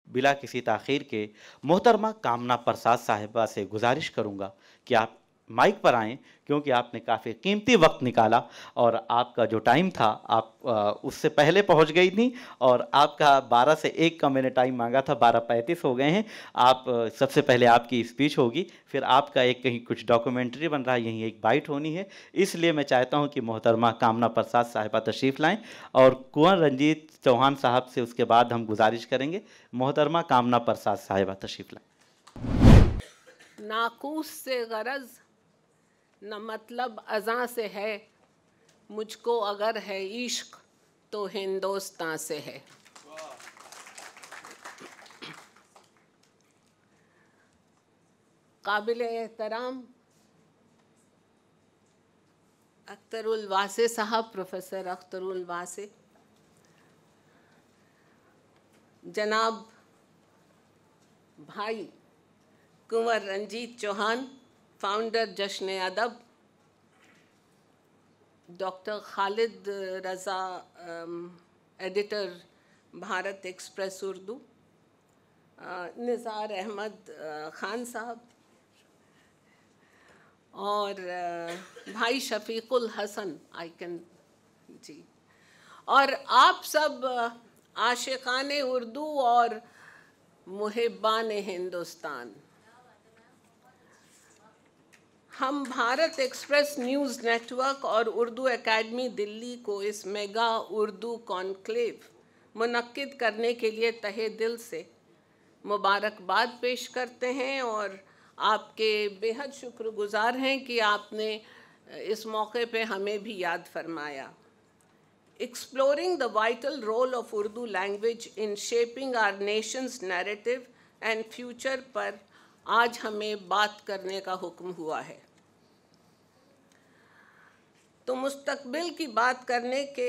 बिला किसी ताख़ीर के मोहतरमा कामना प्रसाद साहिबा से गुज़ारिश करूँगा कि आप माइक पर आएँ, क्योंकि आपने काफ़ी कीमती वक़्त निकाला और आपका जो टाइम था आप उससे पहले पहुँच गई थीं और आपका 12 से 1 का मैंने टाइम माँगा था, 12:35 हो गए हैं। आप सबसे पहले आपकी स्पीच होगी, फिर आपका एक कहीं कुछ डॉक्यूमेंट्री बन रहा है, यहीं एक बाइट होनी है। इसलिए मैं चाहता हूँ कि मोहतरमा कामना प्रसाद साहिबा तशरीफ़ लाएँ और कुँवर रंजीत चौहान साहब से उसके बाद हम गुज़ारिश करेंगे। मोहतरमा कामना प्रसाद साहिबा तशरीफ़ लाएँ। नाकूस से गरज न मतलब अज़ां से है, मुझको अगर है इश्क तो हिंदोस्तां से है। काबिल एहतराम अख्तरुल वासे साहब, प्रोफेसर अख्तरुल वासे, जनाब भाई कुंवर Ranjit Chauhan, founder Jashn Adab, doctor Khalid Raza, editor Bharat Express Urdu, Nizar Ahmad Khan साहब और भाई शफीकुल हसन आइकन जी, और आप सब आशिकान उर्दू और मुहिब्बान हिंदुस्तान। हम भारत एक्सप्रेस न्यूज़ नेटवर्क और उर्दू एकेडमी दिल्ली को इस मेगा उर्दू कॉन्क्लेव मुनक्किद करने के लिए तहे दिल से मुबारकबाद पेश करते हैं और आपके बेहद शुक्रगुजार हैं कि आपने इस मौके पे हमें भी याद फरमाया। Exploring the vital role of Urdu language in shaping our nation's narrative and future पर आज हमें बात करने का हुक्म हुआ है। तो मुस्तकबिल की बात करने के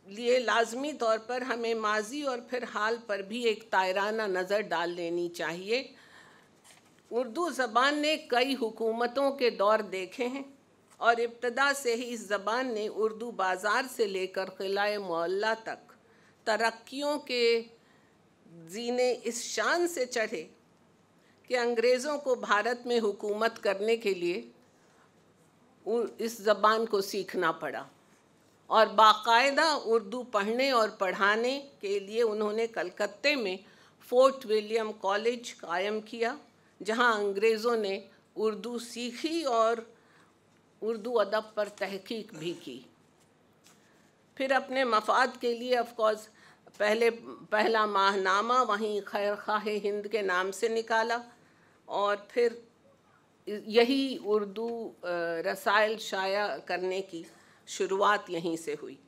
लिए लाजमी तौर पर हमें माजी और फिर हाल पर भी एक तायराना नज़र डाल लेनी चाहिए। उर्दू ज़बान ने कई हुकूमतों के दौर देखे हैं और इब्तदा से ही इस ज़बान ने उर्दू बाज़ार से लेकर क़िलाए मुअल्ला तक तरक्कियों के ज़ीने इस शान से चढ़े कि अंग्रेज़ों को भारत में हुकूमत करने के लिए इस ज़बान को सीखना पड़ा और बाकायदा उर्दू पढ़ने और पढ़ाने के लिए उन्होंने कलकत्ते में फ़ोर्ट विलियम कॉलेज कायम किया, जहां अंग्रेज़ों ने उर्दू सीखी और उर्दू अदब पर तहकीक भी की। फिर अपने मफाद के लिए ऑफकोर्स पहला माहनामा वहीं खैर खाह हिंद के नाम से निकाला और फिर यही उर्दू रसायल शाया करने की शुरुआत यहीं से हुई।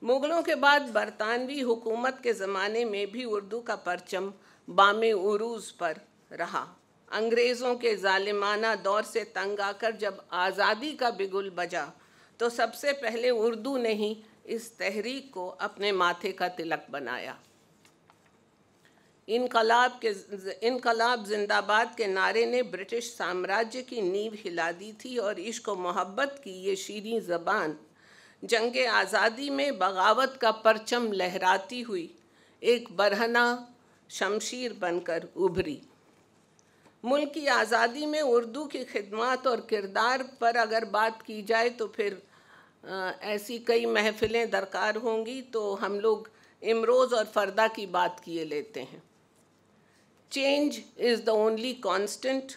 मुग़लों के बाद बरतानवी हुकूमत के ज़माने में भी उर्दू का परचम बामे उरूज़ पर रहा। अंग्रेज़ों के ज़ालिमाना दौर से तंग आकर जब आज़ादी का बिगुल बजा तो सबसे पहले उर्दू ने ही इस तहरीक को अपने माथे का तिलक बनाया। इनकलाब जिंदाबाद के नारे ने ब्रिटिश साम्राज्य की नींव हिला दी थी और इश्क व मोहब्बत की ये शीरीं ज़बान जंगे आज़ादी में बगावत का परचम लहराती हुई एक बरहना शमशीर बनकर उभरी। मुल्क की आज़ादी में उर्दू की खिदमत और किरदार पर अगर बात की जाए तो फिर ऐसी कई महफ़िलें दरकार होंगी, तो हम लोग इमरोज़ और फ़रदा की बात किए लेते हैं। Change is the only constant,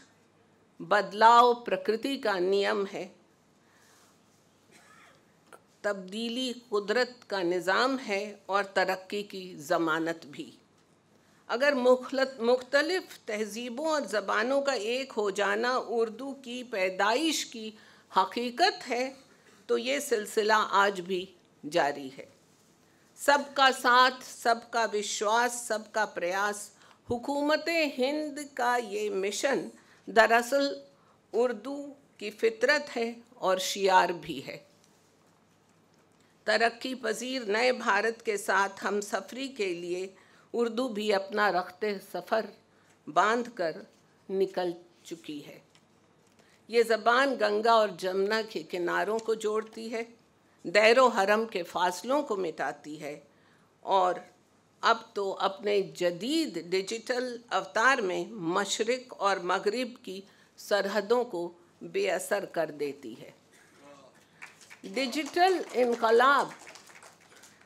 बदलाव प्रकृति का नियम है, तब्दीली कुदरत का निज़ाम है और तरक्की की ज़मानत भी। अगर मुख्तलिफ़ तहज़ीबों और ज़बानों का एक हो जाना उर्दू की पैदाइश की हकीकत है तो ये सिलसिला आज भी जारी है। सबका साथ, सबका विश्वास, सबका प्रयास, हुकूमत हिंद का ये मिशन दरअसल उर्दू की फ़ितरत है और शियार भी है। तरक्की पजीर नए भारत के साथ हम सफ़री के लिए उर्दू भी अपना रख्ते सफ़र बांध कर निकल चुकी है। ये ज़बान गंगा और जमुना के किनारों को जोड़ती है, दैरो हरम के फ़ासलों को मिटाती है और अब तो अपने जदीद डिजिटल अवतार में मशरिक़ और मगरिब की सरहदों को बेअसर कर देती है। डिजिटल इनकलाब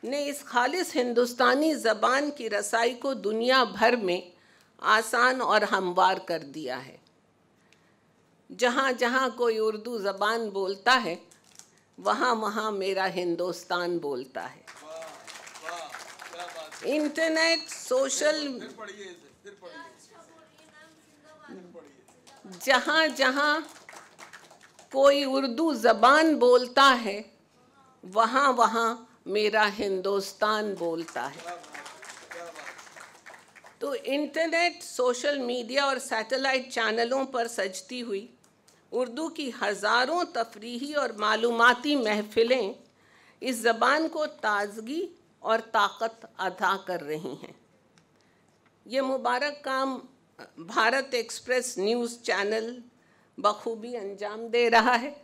ने इस खालिस हिंदुस्तानी ज़बान की रसाई को दुनिया भर में आसान और हमवार कर दिया है। जहाँ जहाँ कोई उर्दू ज़बान बोलता है, वहाँ वहाँ मेरा हिंदुस्तान बोलता है। इंटरनेट, सोशल, जहाँ जहाँ कोई उर्दू ज़बान बोलता है, वहाँ वहाँ मेरा हिंदुस्तान बोलता है। तो इंटरनेट, सोशल मीडिया और सैटेलाइट चैनलों पर सजती हुई उर्दू की हज़ारों तफरीही और मालूमाती महफ़िलें इस ज़बान को ताज़गी और ताकत अता कर रही हैं। ये मुबारक काम भारत एक्सप्रेस न्यूज़ चैनल बखूबी अंजाम दे रहा है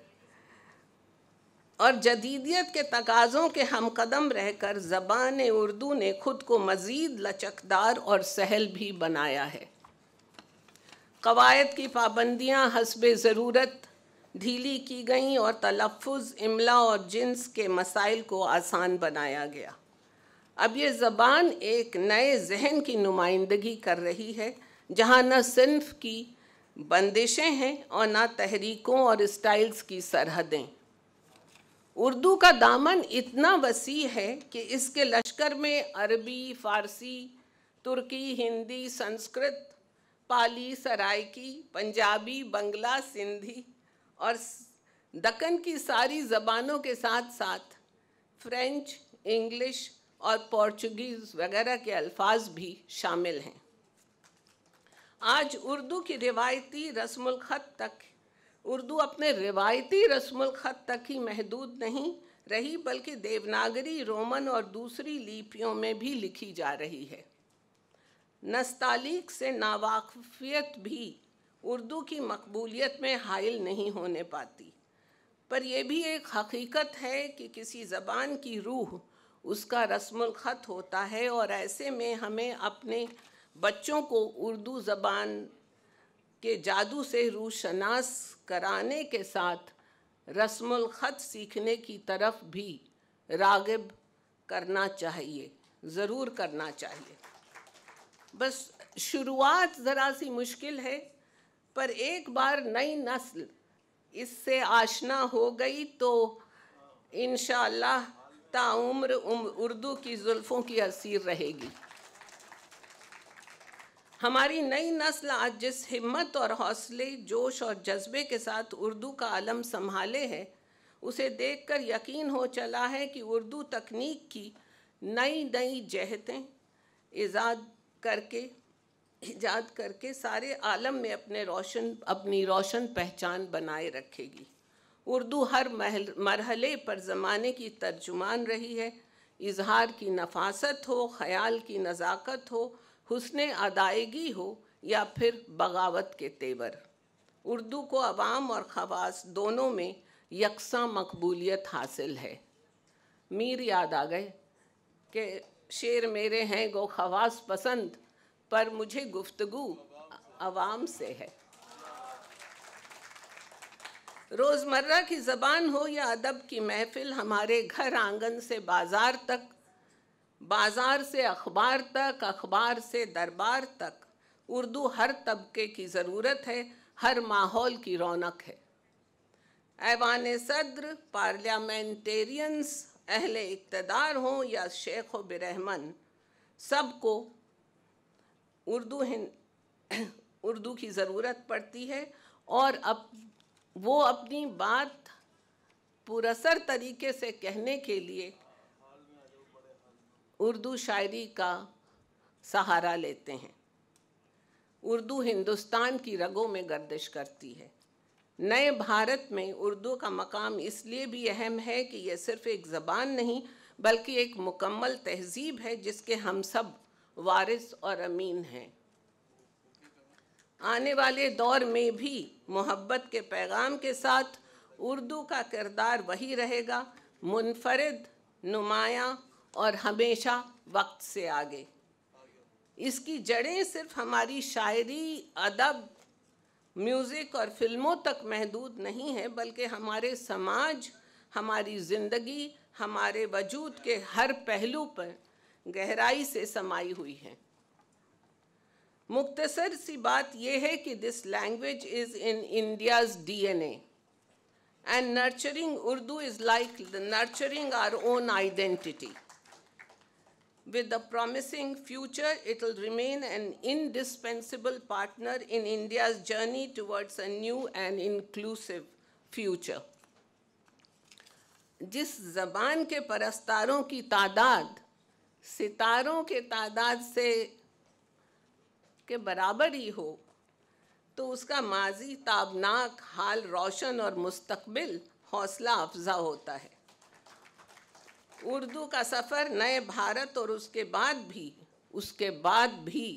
और जदीदियत के तकाज़ों के हमकदम रहकर ज़बान उर्दू ने ख़ुद को मज़ीद लचकदार और सहल भी बनाया है। क़वायद की पाबंदियाँ हस्बे ज़रूरत ढीली की गईं और तलफ़्फ़ुज़, इमला और जिन्स के मसाइल को आसान बनाया गया। अब ये ज़बान एक नए जहन की नुमाइंदगी कर रही है, जहाँ न सिन्फ़ की बंदिशें हैं और न तहरीकों और स्टाइल्स की सरहदें। उर्दू का दामन इतना वसी है कि इसके लश्कर में अरबी, फ़ारसी, तुर्की, हिंदी, संस्कृत, पाली, सराइकी, पंजाबी, बंगला, सिंधी और दक्कन की सारी ज़बानों के साथ साथ फ़्रेंच, इंग्लिश और पोर्चुगीज़ वगैरह के अल्फाज भी शामिल हैं। आज उर्दू की रिवायती रस्मुल ख़त तक उर्दू अपने रिवायती रस्मुल ख़त तक ही महदूद नहीं रही, बल्कि देवनागरी, रोमन और दूसरी लिपियों में भी लिखी जा रही है। नस्तालीक से नावाक़िफ़ियत भी उर्दू की मकबूलियत में हाइल नहीं होने पाती, पर यह भी एक हकीकत है कि किसी ज़बान की रूह उसका रस्मुल ख़त होता है और ऐसे में हमें अपने बच्चों को उर्दू ज़बान के जादू से रूशनास कराने के साथ रस्मुल ख़त सीखने की तरफ भी राग़िब करना चाहिए, ज़रूर करना चाहिए। बस शुरुआत ज़रा सी मुश्किल है, पर एक बार नई नस्ल इससे आशना हो गई तो इंशाअल्लाह ताउम्र उर्दू की जुल्फ़ों की असीर रहेगी। हमारी नई नस्ल आज जिस हिम्मत और हौसले, जोश और जज्बे के साथ उर्दू का आलम संभाले है, उसे देखकर यकीन हो चला है कि उर्दू तकनीक की नई नई जहतें ईजाद करके सारे आलम में अपनी रोशन पहचान बनाए रखेगी। उर्दू हर मरहले पर ज़माने की तर्जुमान रही है। इजहार की नफासत हो, ख़याल की नज़ाकत हो, हुस्ने अदायगी हो या फिर बगावत के तेवर, उर्दू को अवाम और ख़वास दोनों में यकसा मकबूलियत हासिल है। मीर याद आ गए कि शेर मेरे हैं गो ख़वास पसंद, पर मुझे गुफ्तगू अवाम से है। रोज़मर्रा की ज़बान हो या अदब की महफ़िल, हमारे घर आंगन से बाज़ार तक, बाज़ार से अखबार तक, अखबार से दरबार तक, उर्दू हर तबके की ज़रूरत है, हर माहौल की रौनक है। ऐवान सद्र, पार्लियामेंटेरियंस, अहले इक़्तिदार हों या शेख व बिरहमन, सबको उर्दू की ज़रूरत पड़ती है और अब वो अपनी बात पुरअसर तरीके से कहने के लिए उर्दू शायरी का सहारा लेते हैं। उर्दू हिंदुस्तान की रगों में गर्दिश करती है। नए भारत में उर्दू का मकाम इसलिए भी अहम है कि यह सिर्फ़ एक ज़बान नहीं, बल्कि एक मुकम्मल तहज़ीब है जिसके हम सब वारिस और अमीन हैं। आने वाले दौर में भी मोहब्बत के पैगाम के साथ उर्दू का किरदार वही रहेगा, मुनफरिद, नुमायाँ और हमेशा वक्त से आगे। इसकी जड़ें सिर्फ हमारी शायरी, अदब, म्यूज़िक और फिल्मों तक महदूद नहीं है, बल्कि हमारे समाज, हमारी ज़िंदगी, हमारे वजूद के हर पहलू पर गहराई से समाई हुई है। मुख्तसर सी बात यह है कि this language is in India's DNA and nurturing Urdu is like nurturing our own identity. With the promising future, it will remain an indispensable partner in India's journey towards a new and inclusive future. जिस ज़बान के परस्तारों की तादाद सितारों के तादाद से के बराबर ही हो, तो उसका माजी ताबनाक, हाल रोशन और मुस्तकबिल हौसला अफजा होता है। उर्दू का सफ़र नए भारत और उसके बाद भी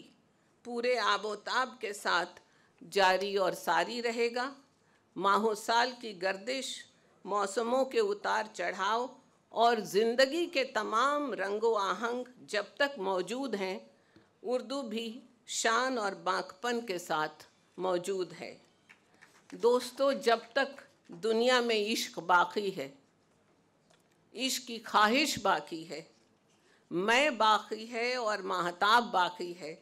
पूरे आबोताब के साथ जारी और सारी रहेगा। माहो साल की गर्दिश, मौसमों के उतार चढ़ाव और ज़िंदगी के तमाम रंगो आहंग जब तक मौजूद हैं, उर्दू भी शान और बांकपन के साथ मौजूद है। दोस्तों, जब तक दुनिया में इश्क बाकी है, इश्क की ख्वाहिश बाकी है, मैं बाकी है और महताब बाकी है,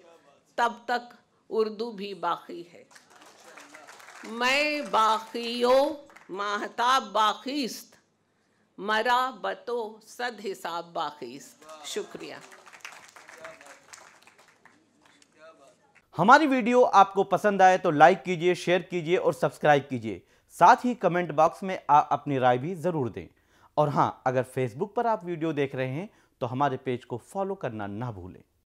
तब तक उर्दू भी बाकी है। मैं बाकियो महताब बाकीस्त, मरा बतो सद हिसाब बाकीस्त। शुक्रिया। हमारी वीडियो आपको पसंद आए तो लाइक कीजिए, शेयर कीजिए और सब्सक्राइब कीजिए। साथ ही कमेंट बॉक्स में आप अपनी राय भी ज़रूर दें। और हाँ, अगर फेसबुक पर आप वीडियो देख रहे हैं तो हमारे पेज को फॉलो करना ना भूलें।